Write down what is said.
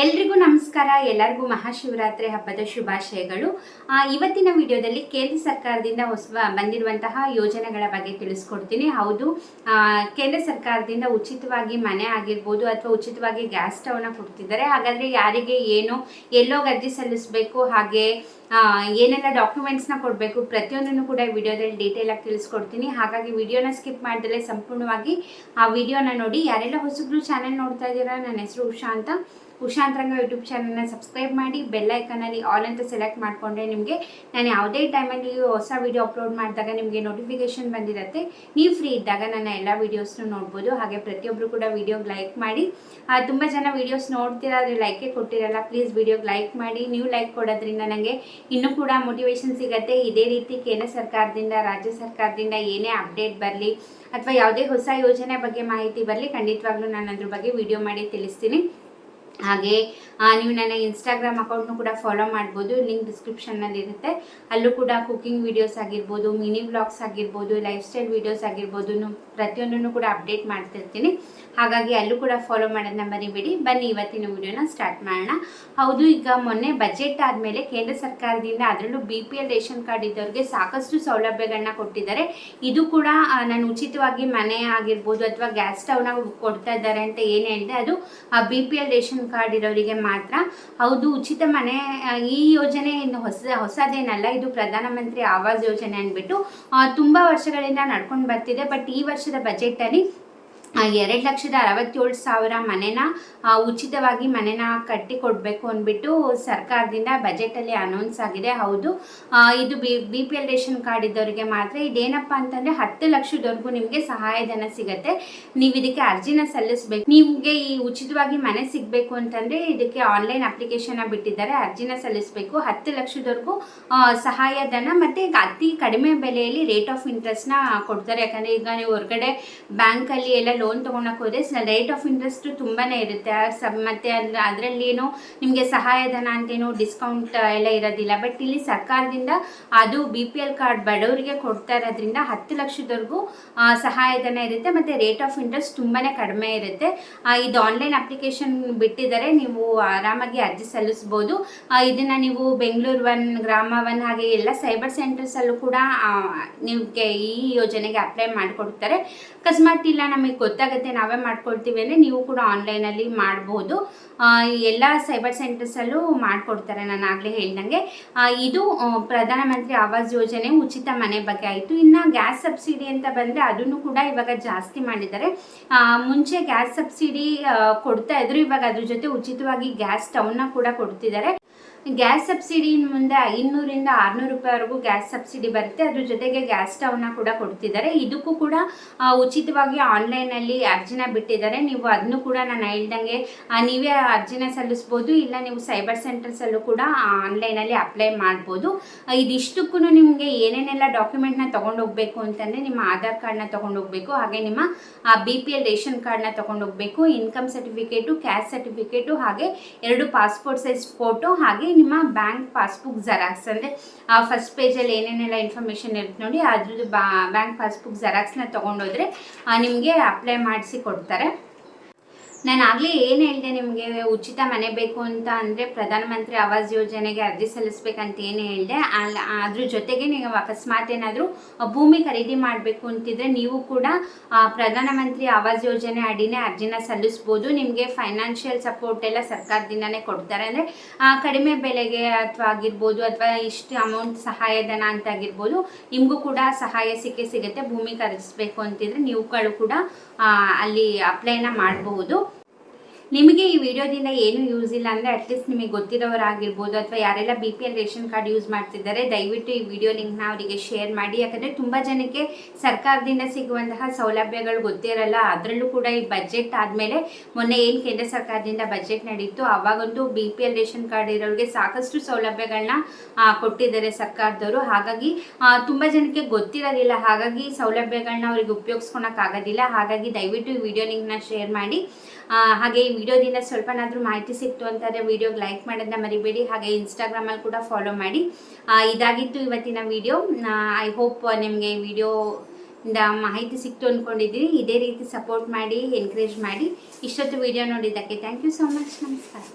ಎಲ್ರಿಗೂ ನಮಸ್ಕಾರ. ಎಲ್ಲರಿಗೂ ಮಹಾಶಿವರಾತ್ರಿ ಹಬ್ಬದ ಶುಭಾಶಯಗಳು. ಇವತ್ತಿನ ವಿಡಿಯೋದಲ್ಲಿ ಕೇಂದ್ರ ಸರ್ಕಾರದಿಂದ ಬಂದಿರುವಂತಹ ಯೋಜನೆಗಳ ಬಗ್ಗೆ ತಿಳಿಸ್ಕೊಡ್ತೀನಿ. ಹೌದು, ಕೇಂದ್ರ ಸರ್ಕಾರದಿಂದ ಉಚಿತವಾಗಿ ಮನೆ ಆಗಿರ್ಬೋದು ಅಥವಾ ಉಚಿತವಾಗಿ ಗ್ಯಾಸ್ ಸ್ಟವ್ನ ಕೊಡ್ತಿದ್ದಾರೆ. ಹಾಗಾದರೆ ಯಾರಿಗೆ ಏನು ಎಲ್ಲೋಗಿ ಅರ್ಜಿ ಸಲ್ಲಿಸಬೇಕು, ಹಾಗೆ ಏನೆಲ್ಲ ಡಾಕ್ಯುಮೆಂಟ್ಸ್ನ ಕೊಡಬೇಕು, ಪ್ರತಿಯೊಂದನ್ನು ಕೂಡ ವಿಡಿಯೋದಲ್ಲಿ ಡೀಟೇಲ್ ಆಗಿ ತಿಳಿಸ್ಕೊಡ್ತೀನಿ. ಹಾಗಾಗಿ ವಿಡಿಯೋನ ಸ್ಕಿಪ್ ಮಾಡಿದ್ರೆ ಸಂಪೂರ್ಣವಾಗಿ ಆ ವಿಡಿಯೋನ ನೋಡಿ. ಯಾರೆಲ್ಲ ಹೊಸಬ್ರು ಚಾನೆಲ್ ನೋಡ್ತಾ ಇದ್ದೀರಾ, ನನ್ನ ಹೆಸರು ಉಷಾ ಅಂತ. ಉಷಾಂತರಂಗ ಯೂಟ್ಯೂಬ್ ಚಾನಲ್ನ ಸಬ್ಸ್ಕ್ರೈಬ್ ಮಾಡಿ, ಬೆಲ್ ಐಕನಲ್ಲಿ ಆಲ್ ಅಂತ ಸೆಲೆಕ್ಟ್ ಮಾಡಿಕೊಂಡ್ರೆ ನಿಮಗೆ ನಾನು ಯಾವುದೇ ಟೈಮಲ್ಲಿ ಹೊಸ ವೀಡಿಯೋ ಅಪ್ಲೋಡ್ ಮಾಡಿದಾಗ ನಿಮಗೆ ನೋಟಿಫಿಕೇಶನ್ ಬಂದಿರುತ್ತೆ. ನೀವು ಫ್ರೀ ಇದ್ದಾಗ ನನ್ನ ಎಲ್ಲ ವೀಡಿಯೋಸ್ನು ನೋಡ್ಬೋದು. ಹಾಗೆ ಪ್ರತಿಯೊಬ್ಬರು ಕೂಡ ವೀಡಿಯೋಗೆ ಲೈಕ್ ಮಾಡಿ. ತುಂಬ ಜನ ವೀಡಿಯೋಸ್ ನೋಡ್ತೀರಾ, ಆದರೆ ಲೈಕೇ ಕೊಟ್ಟಿರಲ್ಲ. ಪ್ಲೀಸ್ ವೀಡಿಯೋಗೆ ಲೈಕ್ ಮಾಡಿ. ನೀವು ಲೈಕ್ ಕೊಡೋದ್ರಿಂದ ನನಗೆ ಇನ್ನೂ ಕೂಡ ಮೋಟಿವೇಶನ್ ಸಿಗುತ್ತೆ. ಇದೇ ರೀತಿ ಕೇಂದ್ರ ಸರ್ಕಾರದಿಂದ, ರಾಜ್ಯ ಸರ್ಕಾರದಿಂದ ಏನೇ ಅಪ್ಡೇಟ್ ಬರಲಿ ಅಥವಾ ಯಾವುದೇ ಹೊಸ ಯೋಜನೆ ಬಗ್ಗೆ ಮಾಹಿತಿ ಬರಲಿ, ಖಂಡಿತವಾಗ್ಲೂ ನಾನು ಅದ್ರ ಬಗ್ಗೆ ವಿಡಿಯೋ ಮಾಡಿ ತಿಳಿಸ್ತೀನಿ. ಹಾಗೆ ನೀವು ನನ್ನ ಇನ್ಸ್ಟಾಗ್ರಾಮ್ ಅಕೌಂಟ್ನು ಕೂಡ ಫಾಲೋ ಮಾಡ್ಬೋದು. ಲಿಂಕ್ ಡಿಸ್ಕ್ರಿಪ್ಷನ್ನಲ್ಲಿ ಇರುತ್ತೆ. ಅಲ್ಲೂ ಕೂಡ ಕುಕಿಂಗ್ ವೀಡಿಯೋಸ್ ಆಗಿರ್ಬೋದು, ಮಿನಿ ವ್ಲಾಗ್ಸ್ ಆಗಿರ್ಬೋದು, ಲೈಫ್ ಸ್ಟೈಲ್ ವೀಡಿಯೋಸ್ ಆಗಿರ್ಬೋದು, ಪ್ರತಿಯೊಂದನ್ನು ಕೂಡ ಅಪ್ಡೇಟ್ ಮಾಡ್ತಿರ್ತೀನಿ. ಹಾಗಾಗಿ ಅಲ್ಲೂ ಕೂಡ ಫಾಲೋ ಮಾಡೋದನ್ನ ಮರಿಬೇಡಿ. ಬನ್ನಿ ಇವತ್ತಿನ ವಿಡಿಯೋನ ಸ್ಟಾರ್ಟ್ ಮಾಡೋಣ. ಹೌದು, ಈಗ ಮೊನ್ನೆ ಬಜೆಟ್ ಆದಮೇಲೆ ಕೇಂದ್ರ ಸರ್ಕಾರದಿಂದ, ಅದರಲ್ಲೂ BPL ರೇಷನ್ ಕಾರ್ಡ್ ಇದ್ದವ್ರಿಗೆ ಸಾಕಷ್ಟು ಸೌಲಭ್ಯಗಳನ್ನ ಕೊಟ್ಟಿದ್ದಾರೆ. ಇದು ಕೂಡ ನಾನು ಉಚಿತವಾಗಿ ಮನೆ ಆಗಿರ್ಬೋದು ಅಥವಾ ಗ್ಯಾಸ್ ಸ್ಟವ್ನ ಕೊಡ್ತಾ ಇದ್ದಾರೆ ಅಂತ ಏನು ಹೇಳಿದೆ, ಅದು BPL ರೇಷನ್ ಕಾರ್ಡ್ ಇರೋರಿಗೆ ಮಾತ್ರ. ಹೌದು, ಉಚಿತ ಮನೆ ಈ ಯೋಜನೆ ಇನ್ನು ಹೊಸದೇನಲ್ಲ. ಇದು ಪ್ರಧಾನಮಂತ್ರಿ ಆವಾಸ್ ಯೋಜನೆ ಅಂದ್ಬಿಟ್ಟು ತುಂಬ ವರ್ಷಗಳಿಂದ ನಡ್ಕೊಂಡು ಬರ್ತಿದೆ. ಬಟ್ ಈ ವರ್ಷದ ಬಜೆಟಲ್ಲಿ 2,67,000 ಮನೆನ ಉಚಿತವಾಗಿ ಮನೆನ ಕಟ್ಟಿ ಕೊಡಬೇಕು ಅಂದ್ಬಿಟ್ಟು ಸರ್ಕಾರದಿಂದ ಬಜೆಟಲ್ಲಿ ಅನೌನ್ಸ್ ಆಗಿದೆ. ಹೌದು, ಇದು BPL ರೇಷನ್ ಕಾರ್ಡ್ ಇದ್ದವರಿಗೆ ಮಾತ್ರ. ಇದೇನಪ್ಪ ಅಂತಂದರೆ 10 ಲಕ್ಷದವರೆಗೂ ನಿಮಗೆ ಸಹಾಯಧನ ಸಿಗುತ್ತೆ. ನೀವು ಇದಕ್ಕೆ ಅರ್ಜಿನ ಸಲ್ಲಿಸಬೇಕು. ನಿಮಗೆ ಈ ಉಚಿತವಾಗಿ ಮನೆ ಸಿಗಬೇಕು ಅಂತಂದರೆ ಇದಕ್ಕೆ ಆನ್ಲೈನ್ ಅಪ್ಲಿಕೇಶನ್ ಬಿಟ್ಟಿದ್ದಾರೆ, ಅರ್ಜಿನ ಸಲ್ಲಿಸಬೇಕು. 10 ಲಕ್ಷದವರೆಗೂ ಸಹಾಯಧನ ಮತ್ತು ಅತಿ ಕಡಿಮೆ ಬೆಲೆಯಲ್ಲಿ ರೇಟ್ ಆಫ್ ಇಂಟ್ರೆಸ್ಟ್ನ ಕೊಡ್ತಾರೆ. ಯಾಕಂದರೆ ಈಗ ನೀವು ಹೊರಗಡೆ ಬ್ಯಾಂಕಲ್ಲಿ ಎಲ್ಲ ಲೋನ್ ತೊಗೊಳಕ್ಕೆ ಹೋದರೆ ರೇಟ್ ಆಫ್ ಇಂಟ್ರೆಸ್ಟ್ ತುಂಬಾ ಇರುತ್ತೆ. ಮತ್ತು ಅದರಲ್ಲಿ ಏನು ನಿಮಗೆ ಸಹಾಯಧನ ಅಂತೇನು ಡಿಸ್ಕೌಂಟ್ ಎಲ್ಲ ಇರೋದಿಲ್ಲ. ಬಟ್ ಇಲ್ಲಿ ಸರ್ಕಾರದಿಂದ ಅದು BPL ಕಾರ್ಡ್ ಬಡವರಿಗೆ ಕೊಡ್ತಾ ಇರೋದ್ರಿಂದ 10 ಲಕ್ಷದವರೆಗೂ ಸಹಾಯಧನ ಇರುತ್ತೆ. ಮತ್ತು ರೇಟ್ ಆಫ್ ಇಂಟ್ರೆಸ್ಟ್ ತುಂಬಾ ಕಡಿಮೆ ಇರುತ್ತೆ. ಇದು ಆನ್ಲೈನ್ ಅಪ್ಲಿಕೇಶನ್ ಬಿಟ್ಟಿದ್ದಾರೆ, ನೀವು ಆರಾಮಾಗಿ ಅರ್ಜಿ ಸಲ್ಲಿಸ್ಬೋದು. ಇದನ್ನು ನೀವು ಬೆಂಗಳೂರು 1, ಗ್ರಾಮ 1 ಹಾಗೆ ಎಲ್ಲ ಸೈಬರ್ ಸೆಂಟರ್ಸಲ್ಲೂ ಕೂಡ ನಿಮಗೆ ಈ ಯೋಜನೆಗೆ ಅಪ್ಲೈ ಮಾಡಿಕೊಡ್ತಾರೆ. ಅಕಸ್ಮಾತ್ ಇಲ್ಲ ನಮಗೆ ಗೊತ್ತಾಗುತ್ತೆ ನಾವೇ ಮಾಡ್ಕೊಳ್ತೀವಿ ಅಂದರೆ ನೀವು ಕೂಡ ಆನ್ಲೈನಲ್ಲಿ ಮಾಡ್ಬೋದು. ಎಲ್ಲ ಸೈಬರ್ ಸೆಂಟರ್ಸಲ್ಲೂ ಮಾಡಿಕೊಡ್ತಾರೆ. ನಾನು ಆಗಲೇ ಹೇಳ್ದಂಗೆ ಇದು ಪ್ರಧಾನಮಂತ್ರಿ ಆವಾಸ್ ಯೋಜನೆ ಉಚಿತ ಮನೆ ಬಗ್ಗೆ ಆಯಿತು. ಇನ್ನು ಗ್ಯಾಸ್ ಸಬ್ಸಿಡಿ ಅಂತ ಬಂದರೆ ಅದನ್ನು ಕೂಡ ಇವಾಗ ಜಾಸ್ತಿ ಮಾಡಿದ್ದಾರೆ. ಮುಂಚೆ ಗ್ಯಾಸ್ ಸಬ್ಸಿಡಿ ಕೊಡ್ತಾ ಇದ್ರು, ಇವಾಗ ಅದ್ರ ಜೊತೆ ಉಚಿತವಾಗಿ ಗ್ಯಾಸ್ ಸ್ಟವ್ನ ಕೂಡ ಕೊಡ್ತಿದ್ದಾರೆ. ಗ್ಯಾಸ್ ಸಬ್ಸಿಡಿ ಮುಂದೆ 500ರಿಂದ 600 ರೂಪಾಯಿವರೆಗೂ ಗ್ಯಾಸ್ ಸಬ್ಸಿಡಿ ಬರುತ್ತೆ. ಅದ್ರ ಜೊತೆಗೆ ಗ್ಯಾಸ್ ಸ್ಟವ್ನ ಕೂಡ ಕೊಡ್ತಿದ್ದಾರೆ. ಇದಕ್ಕೂ ಕೂಡ ಉಚಿತವಾಗಿ ಆನ್ಲೈನಲ್ಲಿ ಅರ್ಜಿನ ಬಿಟ್ಟಿದ್ದಾರೆ. ನೀವು ಅದನ್ನು ಕೂಡ ನಾನು ಹೇಳ್ದಂಗೆ ನೀವೇ ಅರ್ಜಿನ ಸಲ್ಲಿಸ್ಬೋದು, ಇಲ್ಲ ನೀವು ಸೈಬರ್ ಸೆಂಟರ್ಸಲ್ಲೂ ಕೂಡ ಆನ್ಲೈನಲ್ಲಿ ಅಪ್ಲೈ ಮಾಡ್ಬೋದು. ಇದಿಷ್ಟಕ್ಕೂ ನಿಮಗೆ ಏನೇನೆಲ್ಲ ಡಾಕ್ಯುಮೆಂಟ್ನ ತೊಗೊಂಡೋಗ್ಬೇಕು ಅಂತಂದರೆ, ನಿಮ್ಮ ಆಧಾರ್ ಕಾರ್ಡ್ನ ತೊಗೊಂಡೋಗ್ಬೇಕು, ಹಾಗೆ ನಿಮ್ಮ BPL ರೇಷನ್ ಕಾರ್ಡ್ನ ತೊಗೊಂಡೋಗ್ಬೇಕು, ಇನ್ಕಮ್ ಸರ್ಟಿಫಿಕೇಟು, ಕ್ಯಾಸ್ಟ್ ಸರ್ಟಿಫಿಕೇಟು, ಹಾಗೆ 2 ಪಾಸ್ಪೋರ್ಟ್ ಸೈಜ್ ಫೋಟೋ, ಹಾಗೆ ನಿಮ್ಮ ಬ್ಯಾಂಕ್ ಪಾಸ್ಬುಕ್ ಜೆರಾಕ್ಸ್. ಅಂದರೆ ಫಸ್ಟ್ ಪೇಜಲ್ಲಿ ಏನೇನೆಲ್ಲ ಇನ್ಫಾರ್ಮೇಷನ್ ಇರುತ್ತೆ ನೋಡಿ, ಅದ್ರದ್ದು ಬ್ಯಾಂಕ್ ಪಾಸ್ಬುಕ್ ಜೆರಾಕ್ಸ್ನ ತೊಗೊಂಡೋದ್ರೆ ನಿಮಗೆ ಅಪ್ಲೈ ಮಾಡಿಸಿ ಕೊಡ್ತಾರೆ. ನಾನು ಆಗಲೇ ಏನು ಹೇಳಿದೆ, ನಿಮಗೆ ಉಚಿತ ಮನೆ ಬೇಕು ಅಂತ ಅಂದರೆ ಪ್ರಧಾನಮಂತ್ರಿ ಆವಾಸ್ ಯೋಜನೆಗೆ ಅರ್ಜಿ ಸಲ್ಲಿಸ್ಬೇಕಂತ ಏನು ಹೇಳಿದೆ. ಅದ್ರ ಜೊತೆಗೆ ನೀವು ಅಕಸ್ಮಾತ್ ಏನಾದರೂ ಭೂಮಿ ಖರೀದಿ ಮಾಡಬೇಕು ಅಂತಿದ್ರೆ ನೀವು ಕೂಡ ಪ್ರಧಾನಮಂತ್ರಿ ಆವಾಸ್ ಯೋಜನೆ ಅಡಿನೇ ಅರ್ಜಿನ ಸಲ್ಲಿಸ್ಬೋದು. ನಿಮಗೆ ಫೈನಾನ್ಷಿಯಲ್ ಸಪೋರ್ಟ್ ಎಲ್ಲ ಸರ್ಕಾರದಿಂದನೇ ಕೊಡ್ತಾರೆ. ಅಂದರೆ ಕಡಿಮೆ ಬೆಲೆಗೆ ಅಥವಾ ಆಗಿರ್ಬೋದು, ಅಥವಾ ಇಷ್ಟು ಅಮೌಂಟ್ ಸಹಾಯಧನ ಅಂತ ಆಗಿರ್ಬೋದು, ನಿಮಗೂ ಕೂಡ ಸಹಾಯ ಸಿಗುತ್ತೆ. ಭೂಮಿ ಖರೀದಿಸಬೇಕು ಅಂತಿದ್ರೆ ನೀವುಗಳು ಕೂಡ ಅಲ್ಲಿ ಅಪ್ಲೈನ ಮಾಡಬಹುದು. ನಿಮಗೆ ಈ ವಿಡಿಯೋದಿಂದ ಏನು ಯೂಸ್ ಇಲ್ಲ ಅಂದರೆ ಅಟ್ಲೀಸ್ಟ್ ನಿಮಗೆ ಗೊತ್ತಿರೋರಾಗಿರ್ಬೋದು ಅಥವಾ ಯಾರೆಲ್ಲ BPL ರೇಷನ್ ಕಾರ್ಡ್ ಯೂಸ್ ಮಾಡ್ತಿದ್ದಾರೆ, ದಯವಿಟ್ಟು ಈ ವಿಡಿಯೋ ಲಿಂಕ್ನ ಅವರಿಗೆ ಶೇರ್ ಮಾಡಿ. ಯಾಕಂದರೆ ತುಂಬ ಜನಕ್ಕೆ ಸರ್ಕಾರದಿಂದ ಸಿಗುವಂತಹ ಸೌಲಭ್ಯಗಳು ಗೊತ್ತಿರಲ್ಲ. ಅದರಲ್ಲೂ ಕೂಡ ಈ ಬಜೆಟ್ ಆದಮೇಲೆ ಮೊನ್ನೆ ಏನು ಕೇಂದ್ರ ಸರ್ಕಾರದಿಂದ ಬಜೆಟ್ ನಡೀತು, ಆವಾಗಂತೂ BPL ರೇಷನ್ ಕಾರ್ಡ್ ಇರೋರಿಗೆ ಸಾಕಷ್ಟು ಸೌಲಭ್ಯಗಳನ್ನ ಕೊಟ್ಟಿದ್ದಾರೆ ಸರ್ಕಾರದವರು. ಹಾಗಾಗಿ ತುಂಬ ಜನಕ್ಕೆ ಗೊತ್ತಿರೋದಿಲ್ಲ, ಹಾಗಾಗಿ ಸೌಲಭ್ಯಗಳನ್ನ ಅವ್ರಿಗೆ ಉಪಯೋಗಿಸ್ಕೊಳಕ್ಕಾಗೋದಿಲ್ಲ. ಹಾಗಾಗಿ ದಯವಿಟ್ಟು ಈ ವಿಡಿಯೋ ಲಿಂಕ್ನ ಶೇರ್ ಮಾಡಿ. ಹಾಗೆ ಈ ವಿಡಿಯೋದಿಂದ ಸ್ವಲ್ಪನಾದರೂ ಮಾಹಿತಿ ಸಿಕ್ತು ಅಂತಂದರೆ ವಿಡಿಯೋಗೆ ಲೈಕ್ ಮಾಡೋದನ್ನ ಮರಿಬೇಡಿ. ಹಾಗೆ ಇನ್ಸ್ಟಾಗ್ರಾಮಲ್ಲಿ ಕೂಡ ಫಾಲೋ ಮಾಡಿ. ಇದಾಗಿತ್ತು ಇವತ್ತಿನ ವಿಡಿಯೋ. ಐ ಹೋಪ್ ನಿಮಗೆ ಈ ವಿಡಿಯೋಯಿಂದ ಮಾಹಿತಿ ಸಿಕ್ತು ಅಂದ್ಕೊಂಡಿದ್ದೀನಿ. ಇದೇ ರೀತಿ ಸಪೋರ್ಟ್ ಮಾಡಿ, ಎನ್ಕರೇಜ್ ಮಾಡಿ. ಇಷ್ಟೊತ್ತು ವಿಡಿಯೋ ನೋಡಿದ್ದಕ್ಕೆ ಥ್ಯಾಂಕ್ ಯು ಸೋ ಮಚ್. ನಮಸ್ಕಾರ.